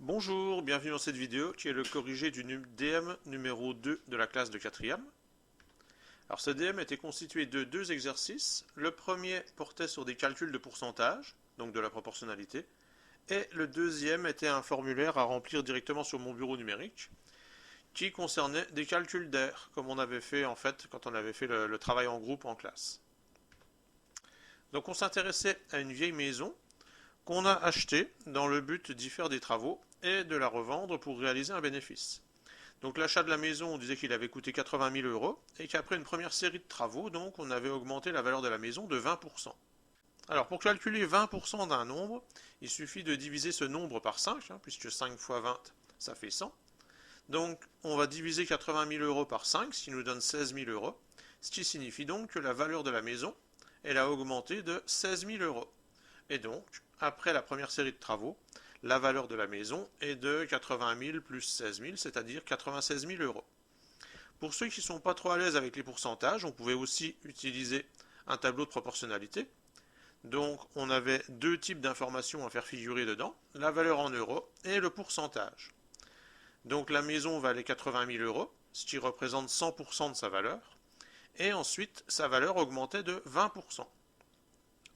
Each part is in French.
Bonjour, bienvenue dans cette vidéo qui est le corrigé du DM numéro 2 de la classe de 4e. Alors ce DM était constitué de deux exercices. Le premier portait sur des calculs de pourcentage, donc de la proportionnalité, et le deuxième était un formulaire à remplir directement sur mon bureau numérique qui concernait des calculs d'air, comme on avait fait en fait quand on avait fait le travail en groupe en classe. Donc on s'intéressait à une vieille maison qu'on a achetée dans le but d'y faire des travaux et de la revendre pour réaliser un bénéfice. Donc l'achat de la maison, on disait qu'il avait coûté 80 000 euros et qu'après une première série de travaux, donc on avait augmenté la valeur de la maison de 20%. Alors pour calculer 20% d'un nombre, il suffit de diviser ce nombre par 5, puisque 5 fois 20, ça fait 100. Donc on va diviser 80 000 euros par 5, ce qui nous donne 16 000 euros, ce qui signifie donc que la valeur de la maison, elle a augmenté de 16 000 euros. Et donc, après la première série de travaux, la valeur de la maison est de 80 000 plus 16 000, c'est-à-dire 96 000 euros. Pour ceux qui ne sont pas trop à l'aise avec les pourcentages, on pouvait aussi utiliser un tableau de proportionnalité. Donc, on avait deux types d'informations à faire figurer dedans, la valeur en euros et le pourcentage. Donc, la maison valait 80 000 euros, ce qui représente 100% de sa valeur. Et ensuite, sa valeur augmentait de 20%.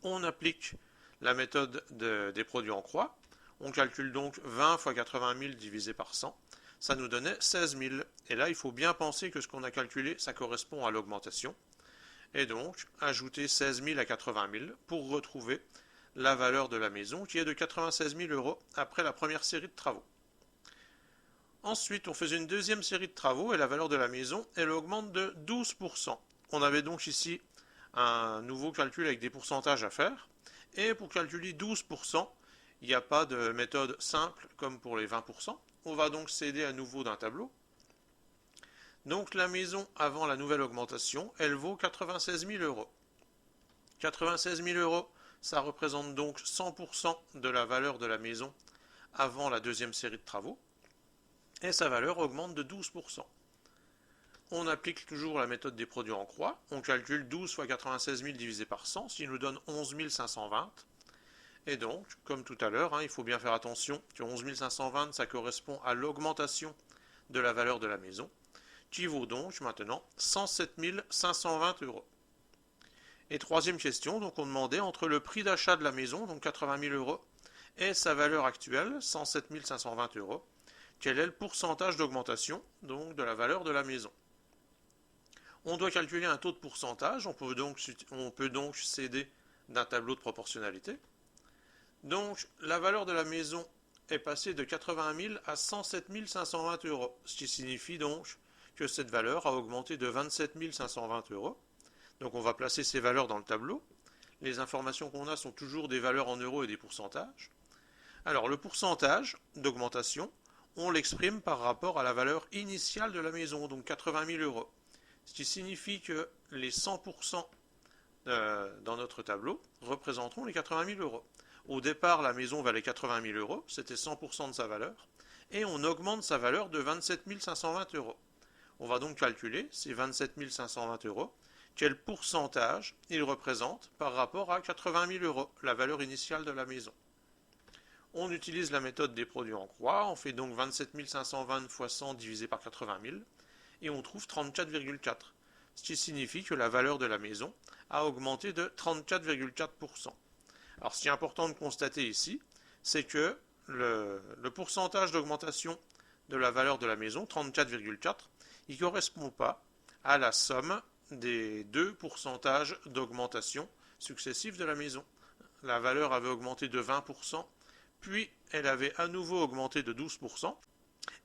On applique la méthode des produits en croix. On calcule donc 20 fois 80 000 divisé par 100. Ça nous donnait 16 000. Et là, il faut bien penser que ce qu'on a calculé, ça correspond à l'augmentation. Et donc, ajouter 16 000 à 80 000 pour retrouver la valeur de la maison qui est de 96 000 euros après la première série de travaux. Ensuite, on faisait une deuxième série de travaux et la valeur de la maison, elle augmente de 12%. On avait donc ici un nouveau calcul avec des pourcentages à faire. Et pour calculer 12%, il n'y a pas de méthode simple comme pour les 20%. On va donc s'aider à nouveau d'un tableau. Donc la maison avant la nouvelle augmentation, elle vaut 96 000 euros. 96 000 euros, ça représente donc 100% de la valeur de la maison avant la deuxième série de travaux. Et sa valeur augmente de 12%. On applique toujours la méthode des produits en croix. On calcule 12 fois 96 000 divisé par 100, ce qui nous donne 11 520. Et donc, comme tout à l'heure, il faut bien faire attention que 11 520, ça correspond à l'augmentation de la valeur de la maison, qui vaut donc maintenant 107 520 euros. Et troisième question, donc on demandait entre le prix d'achat de la maison, donc 80 000 euros, et sa valeur actuelle, 107 520 euros, quel est le pourcentage d'augmentation donc de la valeur de la maison. On doit calculer un taux de pourcentage, on peut donc s'aider d'un tableau de proportionnalité. Donc la valeur de la maison est passée de 80 000 à 107 520 euros, ce qui signifie donc que cette valeur a augmenté de 27 520 euros. Donc on va placer ces valeurs dans le tableau. Les informations qu'on a sont toujours des valeurs en euros et des pourcentages. Alors le pourcentage d'augmentation, on l'exprime par rapport à la valeur initiale de la maison, donc 80 000 euros. Ce qui signifie que les 100% dans notre tableau représenteront les 80 000 euros. Au départ, la maison valait 80 000 euros, c'était 100% de sa valeur, et on augmente sa valeur de 27 520 euros. On va donc calculer ces 27 520 euros, quel pourcentage ils représentent par rapport à 80 000 euros, la valeur initiale de la maison. On utilise la méthode des produits en croix, on fait donc 27 520 fois 100 divisé par 80 000, et on trouve 34,4, ce qui signifie que la valeur de la maison a augmenté de 34,4%. Alors ce qui est important de constater ici, c'est que le pourcentage d'augmentation de la valeur de la maison, 34,4, il ne correspond pas à la somme des deux pourcentages d'augmentation successifs de la maison. La valeur avait augmenté de 20%, puis elle avait à nouveau augmenté de 12%,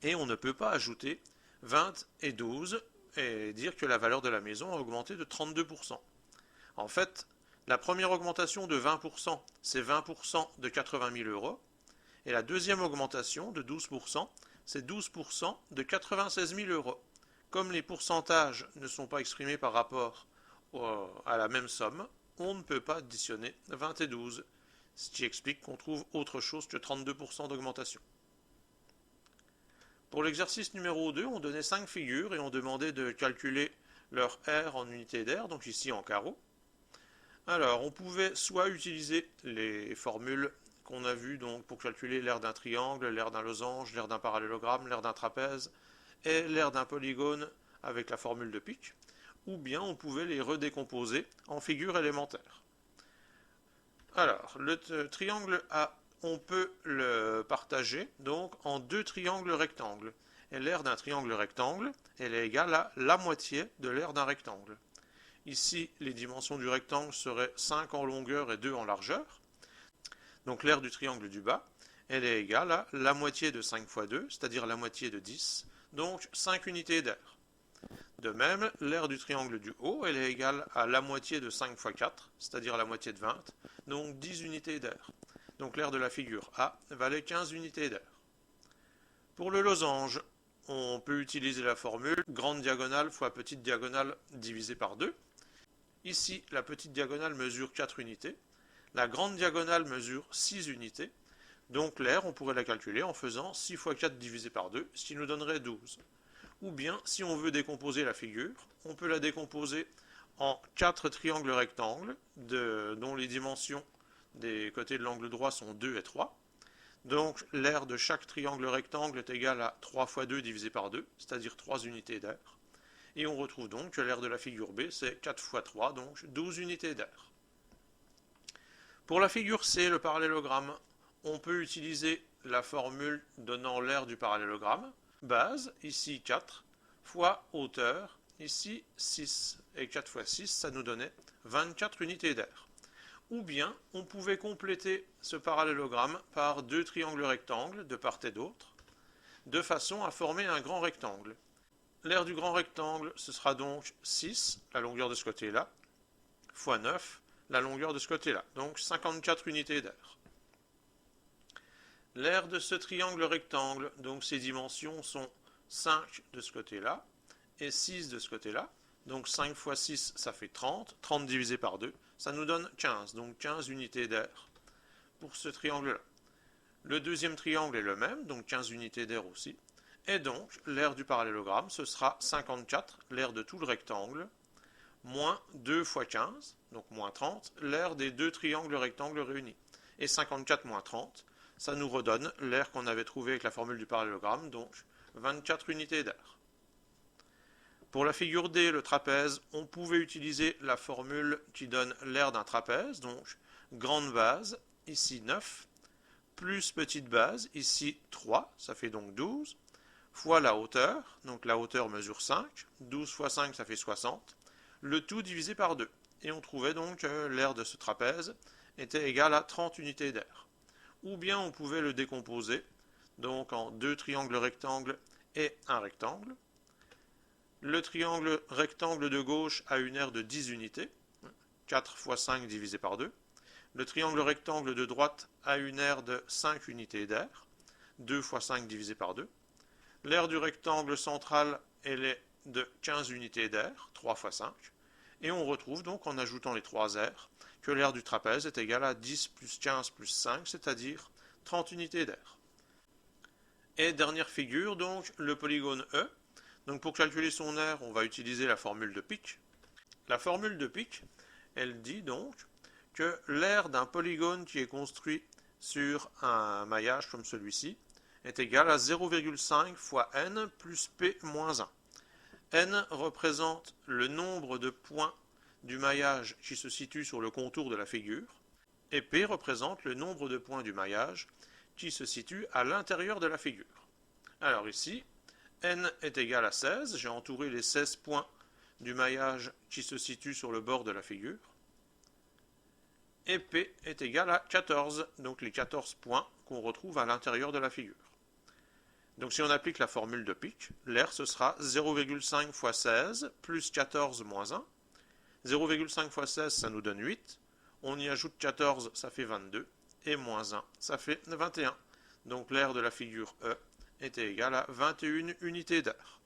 et on ne peut pas ajouter 20 et 12 et dire que la valeur de la maison a augmenté de 32%. En fait, la première augmentation de 20%, c'est 20% de 80 000 euros. Et la deuxième augmentation de 12%, c'est 12% de 96 000 euros. Comme les pourcentages ne sont pas exprimés par rapport à la même somme, on ne peut pas additionner 20 et 12, ce qui explique qu'on trouve autre chose que 32% d'augmentation. Pour l'exercice numéro 2, on donnait 5 figures et on demandait de calculer leur R en unité d'air, donc ici en carreau. Alors, on pouvait soit utiliser les formules qu'on a vu donc pour calculer l'aire d'un triangle, l'aire d'un losange, l'aire d'un parallélogramme, l'aire d'un trapèze et l'aire d'un polygone avec la formule de Pick, ou bien on pouvait les redécomposer en figures élémentaires. Alors, le triangle A, on peut le partager donc en deux triangles rectangles. Et l'aire d'un triangle rectangle, elle est égale à la moitié de l'aire d'un rectangle. Ici, les dimensions du rectangle seraient 5 en longueur et 2 en largeur. Donc l'aire du triangle du bas, elle est égale à la moitié de 5 fois 2, c'est-à-dire la moitié de 10, donc 5 unités d'aire. De même, l'aire du triangle du haut, elle est égale à la moitié de 5 fois 4, c'est-à-dire la moitié de 20, donc 10 unités d'aire. Donc l'aire de la figure A valait 15 unités d'aire. Pour le losange, on peut utiliser la formule grande diagonale fois petite diagonale divisée par 2. Ici, la petite diagonale mesure 4 unités. La grande diagonale mesure 6 unités. Donc l'aire, on pourrait la calculer en faisant 6 fois 4 divisé par 2, ce qui nous donnerait 12. Ou bien, si on veut décomposer la figure, on peut la décomposer en 4 triangles rectangles, dont les dimensions des côtés de l'angle droit sont 2 et 3. Donc l'aire de chaque triangle rectangle est égale à 3 fois 2 divisé par 2, c'est-à-dire 3 unités d'aire. Et on retrouve donc que l'aire de la figure B, c'est 4 fois 3, donc 12 unités d'aire. Pour la figure C, le parallélogramme, on peut utiliser la formule donnant l'aire du parallélogramme. Base, ici 4, fois hauteur, ici 6. Et 4 fois 6, ça nous donnait 24 unités d'aire. Ou bien, on pouvait compléter ce parallélogramme par deux triangles rectangles de part et d'autre, de façon à former un grand rectangle. L'aire du grand rectangle, ce sera donc 6, la longueur de ce côté-là, fois 9, la longueur de ce côté-là, donc 54 unités d'aire. L'aire de ce triangle rectangle, donc ses dimensions sont 5 de ce côté-là et 6 de ce côté-là. Donc 5 fois 6, ça fait 30. 30 divisé par 2, ça nous donne 15. Donc 15 unités d'aire pour ce triangle-là. Le deuxième triangle est le même, donc 15 unités d'aire aussi. Et donc, l'aire du parallélogramme, ce sera 54, l'aire de tout le rectangle, moins 2 fois 15, donc moins 30, l'aire des deux triangles rectangles réunis. Et 54 moins 30, ça nous redonne l'aire qu'on avait trouvée avec la formule du parallélogramme, donc 24 unités d'aire. Pour la figure D, le trapèze, on pouvait utiliser la formule qui donne l'aire d'un trapèze, donc grande base, ici 9, plus petite base, ici 3, ça fait donc 12, fois la hauteur, donc la hauteur mesure 5, 12 fois 5, ça fait 60, le tout divisé par 2. Et on trouvait donc que l'aire de ce trapèze était égale à 30 unités d'aire. Ou bien on pouvait le décomposer, donc en deux triangles rectangles et un rectangle. Le triangle rectangle de gauche a une aire de 10 unités, 4 fois 5 divisé par 2. Le triangle rectangle de droite a une aire de 5 unités d'aire, 2 fois 5 divisé par 2. L'aire du rectangle central, elle est de 15 unités d'aire, 3 fois 5. Et on retrouve donc, en ajoutant les trois aires, que l'aire du trapèze est égale à 10 plus 15 plus 5, c'est-à-dire 30 unités d'aire. Et dernière figure, donc, le polygone E. Donc pour calculer son aire, on va utiliser la formule de Pick. La formule de Pick, elle dit donc que l'aire d'un polygone qui est construit sur un maillage comme celui-ci est égale à 0,5 fois n plus p moins 1. N représente le nombre de points du maillage qui se situe sur le contour de la figure, et P représente le nombre de points du maillage qui se situe à l'intérieur de la figure. Alors ici, N est égal à 16, j'ai entouré les 16 points du maillage qui se situe sur le bord de la figure, et P est égal à 14, donc les 14 points qu'on retrouve à l'intérieur de la figure. Donc si on applique la formule de Pick, l'aire ce sera 0,5 fois 16 plus 14 moins 1. 0,5 fois 16, ça nous donne 8. On y ajoute 14, ça fait 22. Et moins 1, ça fait 21. Donc l'aire de la figure E était égale à 21 unités d'aire.